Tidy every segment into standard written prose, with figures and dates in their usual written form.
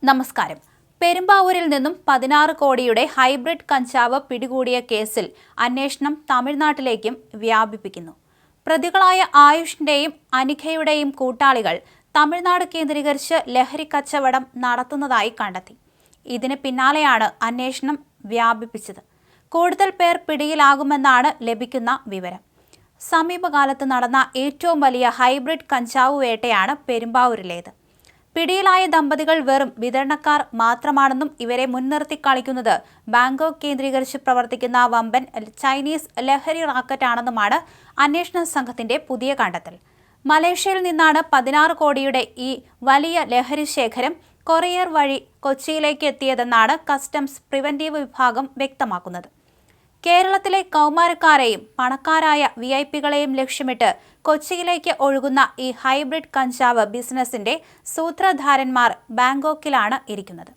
നമസ്കാരം. പെരുമ്പാവൂരിൽ നിന്നും 16 കോടിയുടെ ഹൈബ്രിഡ് കഞ്ചാവ് പിടികൂടിയ കേസിൽ അന്വേഷണം തമിഴ്നാട്ടിലേക്കും വ്യാപിപ്പിക്കുന്നു. പ്രതികളായ ആയുഷിന്റെയും അനിഖയുടെയും കൂട്ടാളികൾ തമിഴ്നാട് കേന്ദ്രീകരിച്ച് ലഹരി കച്ചവടം നടത്തുന്നതായി കണ്ടെത്തി. ഇതിന് പിന്നാലെയാണ് അന്വേഷണം വ്യാപിപ്പിച്ചത്. കൂടുതൽ പേർ പിടിയിലാകുമെന്നാണ് ലഭിക്കുന്ന വിവരം. സമീപകാലത്ത് നടന്ന ഏറ്റവും വലിയ ഹൈബ്രിഡ് കഞ്ചാവ് വേട്ടയാണ് പെരുമ്പാവൂരിലേത്. പിടിയിലായ ദമ്പതികൾ വെറും വിതരണക്കാർ മാത്രമാണെന്നും ഇവരെ മുൻനിർത്തി കളിക്കുന്നത് ബാങ്കോക്ക് കേന്ദ്രീകരിച്ച് പ്രവർത്തിക്കുന്ന വമ്പൻ ചൈനീസ് ലഹരി റാക്കറ്റാണെന്നുമാണ് അന്വേഷണ സംഘത്തിന്റെ പുതിയ കണ്ടെത്തൽ. മലേഷ്യയിൽ നിന്നാണ് 16 കോടിയുടെ ഈ വലിയ ലഹരി ശേഖരം കൊറിയർ വഴി കൊച്ചിയിലേക്ക് എത്തിയതെന്നാണ് കസ്റ്റംസ് പ്രിവന്റീവ് വിഭാഗം വ്യക്തമാക്കുന്നത്. കേരളത്തിലെ കൗമാരക്കാരെയും പണക്കാരായ വിഐപികളെയും ലക്ഷ്യമിട്ട് കൊച്ചിയിലേക്ക് ഒഴുകുന്ന ഈ ഹൈബ്രിഡ് കഞ്ചാവ് ബിസിനസിന്റെ സൂത്രധാരന്മാർ ബാങ്കോക്കിലാണ് ഇരിക്കുന്നത്.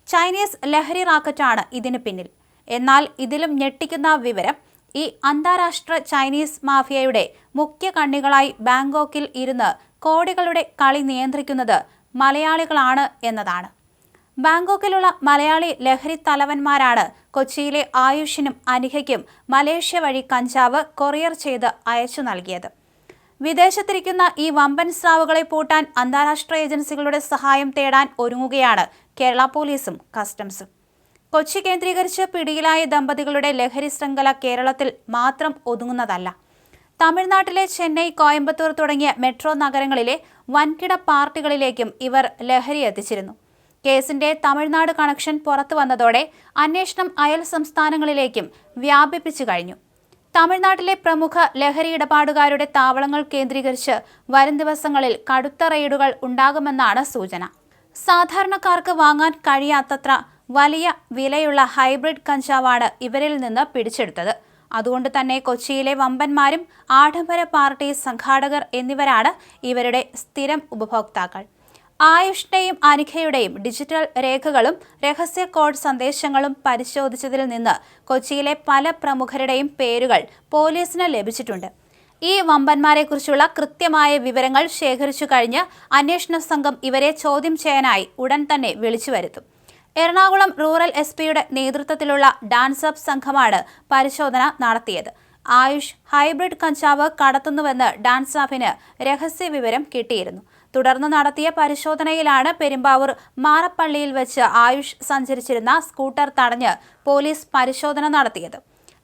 ചൈനീസ് ലഹരി റാക്കറ്റാണ് ഇതിന് പിന്നിൽ. എന്നാൽ ഇതിലും ഞെട്ടിക്കുന്ന വിവരം, ഈ അന്താരാഷ്ട്ര ചൈനീസ് മാഫിയയുടെ മുഖ്യ കണ്ണികളായി ബാങ്കോക്കിൽ ഇരുന്ന് കോടികളുടെ കളി നിയന്ത്രിക്കുന്നത് മലയാളികളാണ് എന്നതാണ്. ബാങ്കോക്കിലുള്ള മലയാളി ലഹരി തലവന്മാരാണ് കൊച്ചിയിലെ ആയുഷിനും അനിഖയ്ക്കും മലേഷ്യ വഴി കഞ്ചാവ് കൊറിയർ ചെയ്ത് അയച്ചു നൽകിയത്. വിദേശത്തിരിക്കുന്ന ഈ വമ്പൻ സ്രാവുകളെ പൂട്ടാൻ അന്താരാഷ്ട്ര ഏജൻസികളുടെ സഹായം തേടാൻ ഒരുങ്ങുകയാണ് കേരള പോലീസും കസ്റ്റംസും. കൊച്ചി കേന്ദ്രീകരിച്ച് പിടിയിലായ ദമ്പതികളുടെ ലഹരി ശൃംഖല കേരളത്തിൽ മാത്രം ഒതുങ്ങുന്നതല്ല. തമിഴ്നാട്ടിലെ ചെന്നൈ, കോയമ്പത്തൂർ തുടങ്ങിയ മെട്രോ നഗരങ്ങളിലെ വൻകിട പാർട്ടികളിലേക്കും ഇവർ ലഹരി എത്തിച്ചിരുന്നു. കേസിന്റെ തമിഴ്നാട് കണക്ഷൻ പുറത്തു വന്നതോടെ അന്വേഷണം അയൽ സംസ്ഥാനങ്ങളിലേക്കും വ്യാപിപ്പിച്ചു കഴിഞ്ഞു. തമിഴ്നാട്ടിലെ പ്രമുഖ ലഹരി ഇടപാടുകാരുടെ താവളങ്ങൾ കേന്ദ്രീകരിച്ച് വരും ദിവസങ്ങളിൽ കടുത്ത റെയ്ഡുകൾ ഉണ്ടാകുമെന്നാണ് സൂചന. സാധാരണക്കാർക്ക് വാങ്ങാൻ കഴിയാത്തത്ര വലിയ വിലയുള്ള ഹൈബ്രിഡ് കഞ്ചാവാണ് ഇവരിൽ നിന്ന് പിടിച്ചെടുത്തത്. അതുകൊണ്ട് തന്നെ കൊച്ചിയിലെ വമ്പന്മാരും ആഡംബര പാർട്ടി സംഘാടകർ എന്നിവരാണ് ഇവരുടെ സ്ഥിരം ഉപഭോക്താക്കൾ. ആയുഷിന്റെയും അനിഖയുടെയും ഡിജിറ്റൽ രേഖകളും രഹസ്യ കോഡ് സന്ദേശങ്ങളും പരിശോധിച്ചതിൽ നിന്ന് കൊച്ചിയിലെ പല പ്രമുഖരുടെയും പേരുകൾ പോലീസിന് ലഭിച്ചിട്ടുണ്ട്. ഈ വമ്പന്മാരെക്കുറിച്ചുള്ള കൃത്യമായ വിവരങ്ങൾ ശേഖരിച്ചു കഴിഞ്ഞ് അന്വേഷണ സംഘം ഇവരെ ചോദ്യം ചെയ്യാനായി ഉടൻ തന്നെ വിളിച്ചു വരുത്തും. എറണാകുളം റൂറൽ SP-യുടെ നേതൃത്വത്തിലുള്ള ഡാൻസ് അപ്പ് സംഘമാണ് പരിശോധന നടത്തിയത്. ആയുഷ് ഹൈബ്രിഡ് കഞ്ചാവ് കടത്തുന്നുവെന്ന് ഡാൻസ് അപ്പിന് രഹസ്യ വിവരം കിട്ടിയിരുന്നു. തുടർന്ന് നടത്തിയ പരിശോധനയിലാണ് പെരുമ്പാവൂർ മാറപ്പള്ളിയിൽ വെച്ച് ആയുഷ് സഞ്ചരിച്ചിരുന്ന സ്കൂട്ടർ തടഞ്ഞ് പോലീസ് പരിശോധന നടത്തിയത്.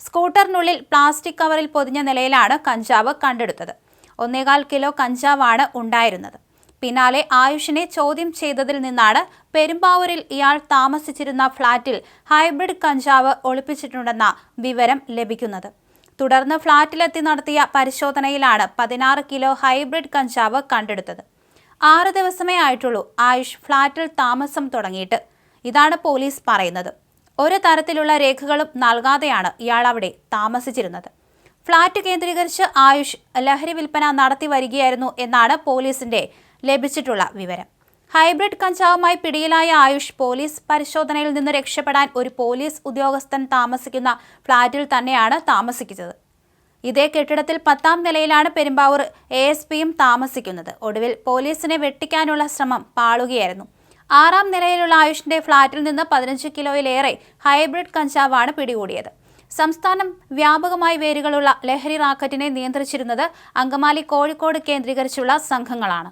സ്കൂട്ടറിനുള്ളിൽ പ്ലാസ്റ്റിക് കവറിൽ പൊതിഞ്ഞ നിലയിലാണ് കഞ്ചാവ് കണ്ടെടുത്തത്. 1.25 കിലോ കഞ്ചാവാണ് ഉണ്ടായിരുന്നത്. പിന്നാലെ ആയുഷിനെ ചോദ്യം ചെയ്തതിൽ നിന്നാണ് പെരുമ്പാവൂരിൽ ഇയാൾ താമസിച്ചിരുന്ന ഫ്ളാറ്റിൽ ഹൈബ്രിഡ് കഞ്ചാവ് ഒളിപ്പിച്ചിട്ടുണ്ടെന്ന വിവരം ലഭിക്കുന്നത്. തുടർന്ന് ഫ്ളാറ്റിലെത്തി നടത്തിയ പരിശോധനയിലാണ് 16 കിലോ ഹൈബ്രിഡ് കഞ്ചാവ് കണ്ടെടുത്തത്. 6 ദിവസമേ ആയിട്ടുള്ളൂ ആയുഷ് ഫ്ളാറ്റിൽ താമസം തുടങ്ങിയിട്ട്. ഇതാണ് പോലീസ് പറയുന്നത്. ഒരു തരത്തിലുള്ള രേഖകളും നൽകാതെയാണ് ഇയാൾ അവിടെ താമസിച്ചിരുന്നത്. ഫ്ളാറ്റ് കേന്ദ്രീകരിച്ച് ആയുഷ് ലഹരി വിൽപ്പന നടത്തി വരികയായിരുന്നു എന്നാണ് പോലീസിന്റെ ലഭിച്ചിട്ടുള്ള വിവരം. ഹൈബ്രിഡ് കഞ്ചാവുമായി പിടിയിലായ ആയുഷ് പോലീസ് പരിശോധനയിൽ നിന്ന് രക്ഷപ്പെടാൻ ഒരു പോലീസ് ഉദ്യോഗസ്ഥൻ താമസിക്കുന്ന ഫ്ളാറ്റിൽ തന്നെയാണ് താമസിക്കുന്നത്. ഇതേ കെട്ടിടത്തിൽ 10ാം നിലയിലാണ് പെരുമ്പാവൂർ ASPയും താമസിക്കുന്നത്. ഒടുവിൽ പോലീസിനെ വെട്ടിക്കാനുള്ള ശ്രമം പാളുകയായിരുന്നു. 6ാം നിലയിലുള്ള ആയുഷിന്റെ ഫ്ളാറ്റിൽ നിന്ന് 15 കിലോയിലേറെ ഹൈബ്രിഡ് കഞ്ചാവാണ് പിടികൂടിയത്. സംസ്ഥാനം വ്യാപകമായി വേരുകളുള്ള ലഹരി റാക്കറ്റിനെ നിയന്ത്രിച്ചിരുന്നത് അങ്കമാലി, കോഴിക്കോട് കേന്ദ്രീകരിച്ചുള്ള സംഘങ്ങളാണ്.